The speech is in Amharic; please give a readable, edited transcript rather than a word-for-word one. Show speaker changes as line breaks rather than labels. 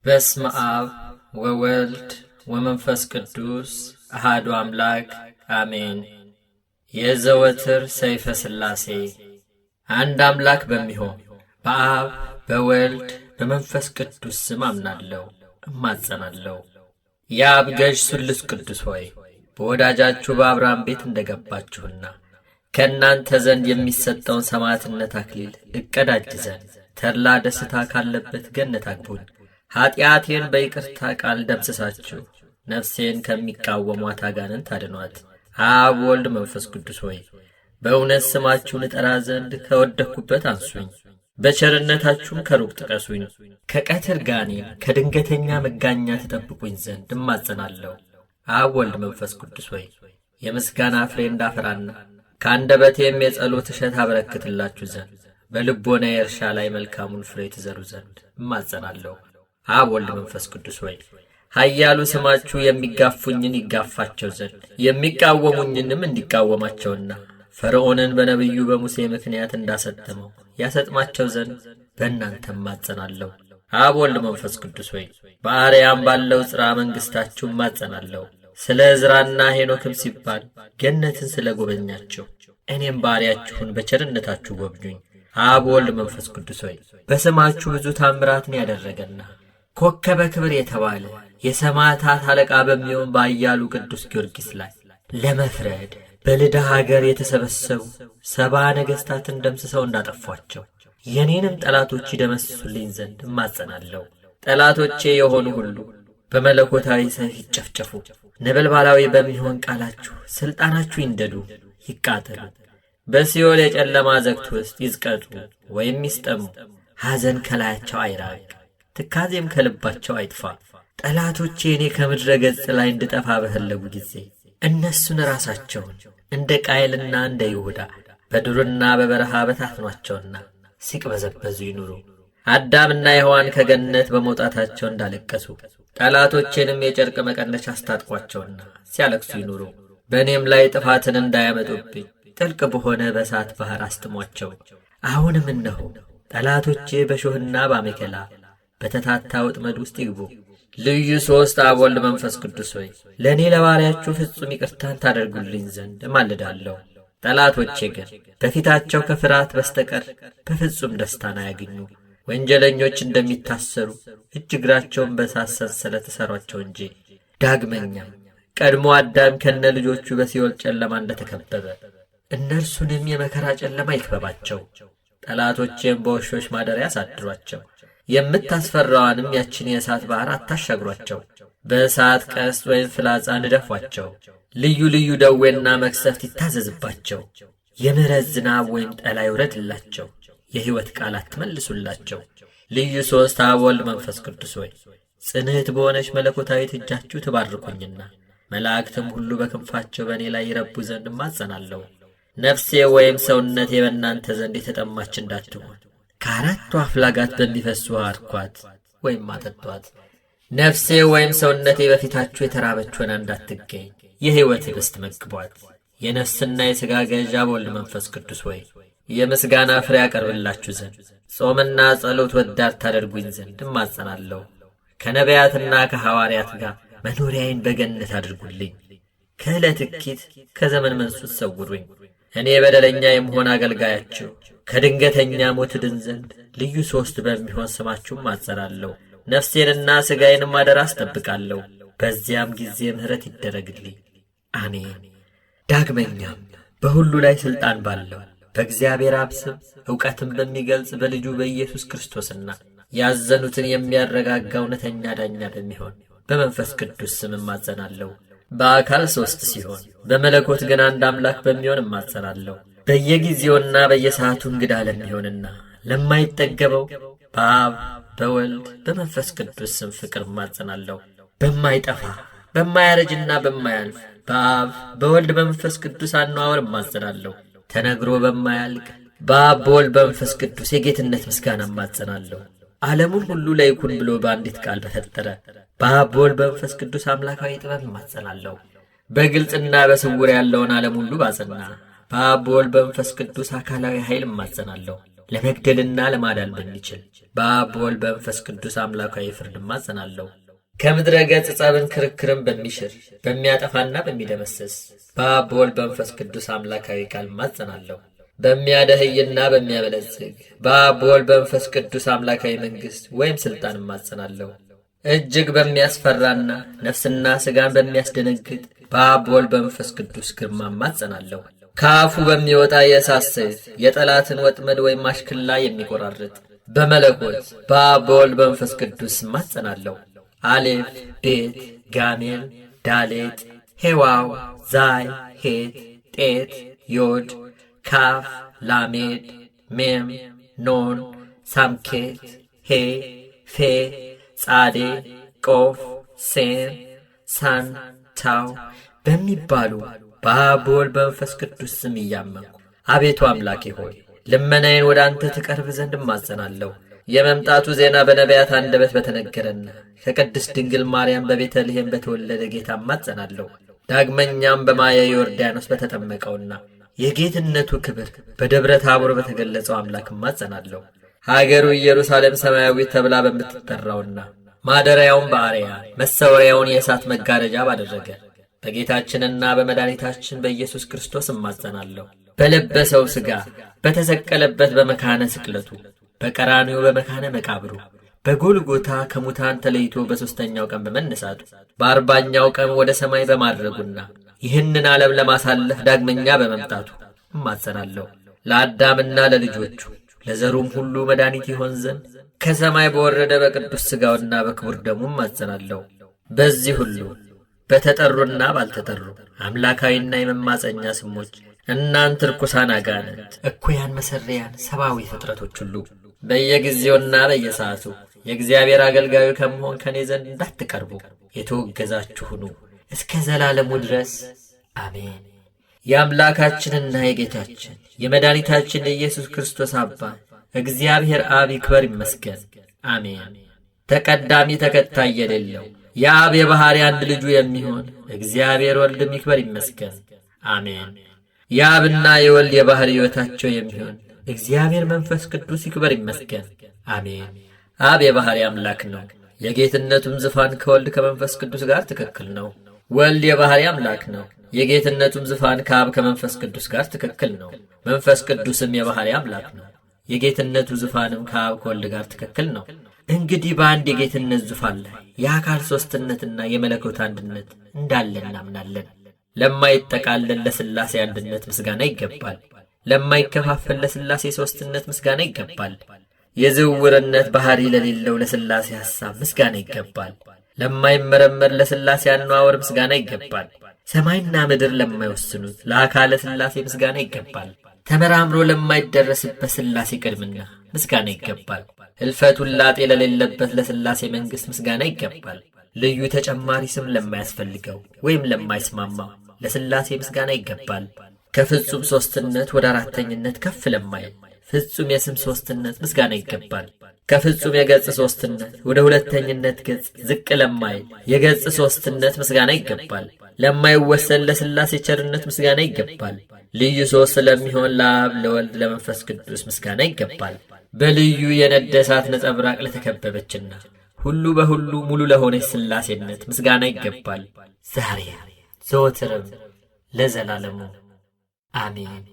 በስመ አብ ወወልድ ወመንፈስ ቅዱስ አሐዱ አምላክ አሜን። የዘወትር ሰይፈ ሥላሴ አንድ አምላክ በሚሆን በአብ በወልድ በመንፈስ ቅዱስ ስም አምናለሁ እማጸናለሁ። የአብ ገዥ ሥሉስ ቅዱስ ሆይ በወዳጃችሁ በአብርሃም ቤት እንደገባችሁና ከእናንተ ዘንድ የሚሰጠውን ሰማዕትነት አክሊል እቀዳጅ ዘንድ ተድላ ደስታ ካለበት ገነት አግቡኝ። ኀጢአቴን በይቅርታ ቃል ደምስሳችሁ ነፍሴን ከሚቃወሟት አጋንንት አድኗት። አብ ወልድ መንፈስ ቅዱስ ሆይ በእውነት ስማችሁን እጠራ ዘንድ ከወደቅሁበት አንሱኝ። በቸርነታችሁም ከሩቅ ጥቀሱኝ። ከቀትር ጋኔን ከድንገተኛ መጋኛ ትጠብቁኝ ዘንድ እማጸናለሁ። አብ ወልድ መንፈስ ቅዱስ ሆይ የምስጋና ፍሬ እንዳፈራና ከአንደበቴም የጸሎት እሸት አበረክትላችሁ ዘንድ በልቦና የእርሻ ላይ መልካሙን ፍሬ ትዘሩ ዘንድ እማጸናለሁ። አብ ወልድ መንፈስ ቅዱስ ሆይ ኃያሉ ስማችሁ የሚጋፉኝን ይጋፋቸው ዘንድ የሚቃወሙኝንም እንዲቃወማቸውና ፈርዖንን በነቢዩ በሙሴ ምክንያት እንዳሰጠመው ያሰጥማቸው ዘንድ በእናንተ እማጸናለሁ። አብ ወልድ መንፈስ ቅዱስ ሆይ በአርያም ባለው ጽራ መንግሥታችሁ እማጸናለሁ። ስለ ዕዝራና ሄኖክም ሲባል ገነትን ስለ ጐበኛቸው እኔም ባሪያችሁን በቸርነታችሁ ጐብኙኝ። አብ ወልድ መንፈስ ቅዱስ ሆይ በስማችሁ ብዙ ታምራትን ያደረገና ኮከበ ክብር የተባለ የሰማዕታት አለቃ በሚሆን በኃያሉ ቅዱስ ጊዮርጊስ ላይ ለመፍረድ በልዳ ሀገር የተሰበሰቡ 70 ነገሥታትን ደምስሰው እንዳጠፏቸው የኔንም ጠላቶች ይደመስሱልኝ ዘንድ እማጸናለሁ። ጠላቶቼ የሆኑ ሁሉ በመለኮታዊ ሰይፍ ይጨፍጨፉ። ነበልባላዊ በሚሆን ቃላችሁ ሥልጣናችሁ ይንደዱ ይቃጠሉ። በሲኦል የጨለማ ዘግት ውስጥ ይዝቀጡ ወይም ይስጠሙ። ሐዘን ከላያቸው አይራቅ፣ ትካዜም ከልባቸው አይጥፋ። ጠላቶቼ እኔ ከምድረ ገጽ ላይ እንድጠፋ በፈለጉ ጊዜ እነሱን ራሳቸውን እንደ ቃየልና እንደ ይሁዳ በዱርና በበረሃ በታትኗቸውና ሲቅበዘበዙ ይኑሩ። አዳምና ሔዋን ከገነት በመውጣታቸው እንዳለቀሱ ጠላቶቼንም የጨርቅ መቀነቻ አስታጥቋቸውና ሲያለቅሱ ይኑሩ። በእኔም ላይ ጥፋትን እንዳያመጡብኝ ጥልቅ በሆነ በእሳት ባሕር አስጥሟቸው። አሁንም እነሆ ጠላቶቼ በሾህና ባሜከላ በተታታ ወጥመድ ውስጥ ይግቡ። ልዩ ሦስት አብ ወልድ መንፈስ ቅዱስ ሆይ ለእኔ ለባሪያችሁ ፍጹም ይቅርታን ታደርጉልኝ ዘንድ እማልዳለሁ። ጠላቶቼ ግን በፊታቸው ከፍርሃት በስተቀር በፍጹም ደስታን አያገኙ። ወንጀለኞች እንደሚታሰሩ እጅ እግራቸውን በእሳት ሰንሰለት እሰሯቸው እንጂ። ዳግመኛም ቀድሞ አዳም ከነ ልጆቹ በሲኦል ጨለማ እንደተከበበ እነርሱንም የመከራ ጨለማ ይክበባቸው። ጠላቶቼም በውሾች ማደሪያ ያሳድሯቸው። የምታስፈራዋንም ያችን የእሳት ባሕር አታሻግሯቸው። በእሳት ቀስት ወይም ፍላጻ ንደፏቸው። ልዩ ልዩ ደዌና መቅሰፍት ይታዘዝባቸው። የምሕረት ዝናብ ወይም ጠላ ይውረድላቸው። የሕይወት ቃል አትመልሱላቸው። ልዩ ሦስት አብ ወልድ መንፈስ ቅዱስ ሆይ ጽንዕት በሆነች መለኮታዊት እጃችሁ ትባርኩኝና መላእክትም ሁሉ በክንፋቸው በእኔ ላይ ይረቡ ዘንድ እማጸናለሁ። ነፍሴ ወይም ሰውነቴ በእናንተ ዘንድ የተጠማች እንዳትሆን ከአራቱ አፍላጋት በሚፈሱ ውሃ አርኳት ወይም አጠጧት። ነፍሴ ወይም ሰውነቴ በፊታችሁ የተራበች ሆና እንዳትገኝ የሕይወት ኅብስት መግቧት። የነፍስና የሥጋ ገዥ አብ ወልድ መንፈስ ቅዱስ ሆይ የምስጋና ፍሬ ያቀርብላችሁ ዘንድ ጾምና ጸሎት ወዳድ ታደርጉኝ ዘንድ እማጸናለሁ። ከነቢያትና ከሐዋርያት ጋር መኖሪያዬን በገነት አድርጉልኝ። ከዕለት እኪት ከዘመን መንሱት ሰውሩኝ። እኔ በደለኛ የምሆን አገልጋያችሁ ከድንገተኛ ሞት ድን ዘንድ ልዩ ሦስት በሚሆን ስማችሁ እማጸናለሁ። ነፍሴንና ሥጋዬንም አደራ አስጠብቃለሁ። በዚያም ጊዜ ምሕረት ይደረግልኝ። አሜን። ዳግመኛም በሁሉ ላይ ሥልጣን ባለው በእግዚአብሔር አብ ስም ዕውቀትን በሚገልጽ በልጁ በኢየሱስ ክርስቶስና ያዘኑትን የሚያረጋጋ እውነተኛ ዳኛ በሚሆን በመንፈስ ቅዱስ ስም እማጸናለሁ። በአካል ሦስት ሲሆን በመለኮት ግን አንድ አምላክ በሚሆን እማጸናለሁ። በየጊዜውና በየሰዓቱ እንግዳ ለሚሆንና ለማይጠገበው በአብ በወልድ በመንፈስ ቅዱስ ስም ፍቅር እማጸናለሁ። በማይጠፋ በማያረጅና በማያልፍ በአብ በወልድ በመንፈስ ቅዱስ አነዋወር እማጸናለሁ። ተነግሮ በማያልቅ በአብ በወልድ በመንፈስ ቅዱስ የጌትነት ምስጋና እማጸናለሁ። ዓለሙን ሁሉ ለይኩን ብሎ በአንዲት ቃል በፈጠረ በአብ በወልድ በመንፈስ ቅዱስ አምላካዊ ጥበብ እማጸናለሁ። በግልጽና በስውር ያለውን ዓለም ሁሉ ባጸና በአብ በወልድ በመንፈስ ቅዱስ አካላዊ ኃይል እማጸናለሁ። ለመግደልና ለማዳን በሚችል በአብ በወልድ በመንፈስ ቅዱስ አምላካዊ ፍርድ እማጸናለሁ። ከምድረ ገጽ ጸብን ክርክርን በሚሽር በሚያጠፋና በሚደመስስ በአብ በወልድ በመንፈስ ቅዱስ አምላካዊ ቃል እማጸናለሁ። በሚያደህይና በሚያበለጽግ በአብ በወልድ በመንፈስ ቅዱስ አምላካዊ መንግሥት ወይም ሥልጣን እማጸናለሁ። እጅግ በሚያስፈራና ነፍስና ሥጋን በሚያስደነግጥ በአብ በወልድ በመንፈስ ቅዱስ ግርማ እማጸናለሁ። ከአፉ በሚወጣ የእሳት ሰይፍ የጠላትን ወጥመድ ወይም አሽክላ የሚቆራርጥ በመለኮት በአብ በወልድ በመንፈስ ቅዱስ እማጸናለሁ። አሌፍ፣ ቤት፣ ጋሜል፣ ዳሌጥ፣ ሄዋው፣ ዛይ፣ ሄት፣ ጤት፣ ዮድ፣ ካፍ፣ ላሜድ፣ ሜም፣ ኖን፣ ሳምኬት፣ ሄ፣ ፌ፣ ጻዴ፣ ቆፍ፣ ሴም፣ ሳን፣ ታው በሚባሉ በአብ በወልድ በመንፈስ ቅዱስ ስም እያመንኩ አቤቱ አምላኬ ሆይ ልመናዬን ወደ አንተ ትቀርብ ዘንድ እማጸናለሁ። የመምጣቱ ዜና በነቢያት አንደበት በተነገረና ከቅድስት ድንግል ማርያም በቤተልሔም በተወለደ ጌታ እማጸናለሁ። ዳግመኛም በማየ ዮርዳኖስ በተጠመቀውና የጌትነቱ ክብር በደብረ ታቦር በተገለጸው አምላክ እማጸናለሁ። ሀገሩ ኢየሩሳሌም ሰማያዊት ተብላ በምትጠራውና ማደሪያውን በአርያ መሰወሪያውን የእሳት መጋረጃ ባደረገ በጌታችንና በመድኃኒታችን በኢየሱስ ክርስቶስ እማጸናለሁ። በለበሰው ሥጋ በተሰቀለበት በመካነ ስቅለቱ በቀራንዮ በመካነ መቃብሩ በጎልጎታ ከሙታን ተለይቶ በሦስተኛው ቀን በመነሳቱ በአርባኛው ቀን ወደ ሰማይ በማድረጉና ይህንን ዓለም ለማሳለፍ ዳግመኛ በመምጣቱ እማጸናለሁ። ለአዳምና ለልጆቹ ለዘሩም ሁሉ መድኃኒት ይሆን ዘንድ ከሰማይ በወረደ በቅዱስ ሥጋውና በክቡር ደሙ እማጸናለሁ። በዚህ ሁሉ በተጠሩና ባልተጠሩ አምላካዊና የመማፀኛ ስሞች እናንተ ርኩሳን አጋንንት፣ እኩያን መሰሪያን ሰብአዊ ፍጥረቶች ሁሉ በየጊዜውና በየሰዓቱ የእግዚአብሔር አገልጋዩ ከመሆን ከኔ ዘንድ እንዳትቀርቡ የተወገዛችሁ ሁኑ እስከ ዘላለሙ ድረስ አሜን። የአምላካችንና የጌታችን የመድኃኒታችን የኢየሱስ ክርስቶስ አባት እግዚአብሔር አብ ይክበር ይመስገን፣ አሜን። ተቀዳሚ ተከታይ የሌለው የአብ የባሕርይ አንድ ልጁ የሚሆን እግዚአብሔር ወልድም ይክበር ይመስገን፣ አሜን። የአብና የወልድ የባሕርይ ሕይወታቸው የሚሆን እግዚአብሔር መንፈስ ቅዱስ ይክበር ይመስገን፣ አሜን። አብ የባሕርይ አምላክ ነው። የጌትነቱም ዙፋን ከወልድ ከመንፈስ ቅዱስ ጋር ትክክል ነው። ወልድ የባሕርይ አምላክ ነው። የጌትነቱም ዙፋን ከአብ ከመንፈስ ቅዱስ ጋር ትክክል ነው። መንፈስ ቅዱስም የባሕርይ አምላክ ነው። የጌትነቱ ዙፋንም ከአብ ከወልድ ጋር ትክክል ነው። እንግዲህ በአንድ የጌትነት ዙፋን ላይ የአካል ሦስትነትና የመለኮት አንድነት እንዳለ እናምናለን። ለማይጠቃለል ለሥላሴ አንድነት ምስጋና ይገባል። ለማይከፋፈል ለሥላሴ ሦስትነት ምስጋና ይገባል። የዝውውርነት ባሕርይ ለሌለው ለሥላሴ ሐሳብ ምስጋና ይገባል። ለማይመረመር ለሥላሴ አነዋወር ምስጋና ይገባል። ሰማይና ምድር ለማይወስኑት ለአካለ ሥላሴ ምስጋና ይገባል። ተመራምሮ ለማይደረስበት ሥላሴ ቅድምና ምስጋና ይገባል። ሕልፈት ውላጤ ለሌለበት ለሥላሴ መንግሥት ምስጋና ይገባል። ልዩ ተጨማሪ ስም ለማያስፈልገው ወይም ለማይስማማው ለሥላሴ ምስጋና ይገባል። ከፍጹም ሦስትነት ወደ አራተኝነት ከፍ ለማይል ፍጹም የስም ሦስትነት ምስጋና ይገባል። ከፍጹም የገጽ ሦስትነት ወደ ሁለተኝነት ገጽ ዝቅ ለማይል የገጽ ሦስትነት ምስጋና ይገባል። ለማይወሰን ለሥላሴ ቸርነት ምስጋና ይገባል። ልዩ ሦስት ስለሚሆን ለአብ ለወልድ ለመንፈስ ቅዱስ ምስጋና ይገባል። በልዩ የነደ እሳት ነጸብራቅ ለተከበበችና ሁሉ በሁሉ ሙሉ ለሆነች ሥላሴነት ምስጋና ይገባል። ዛሬ ዘወትርም ለዘላለሙ አሜን።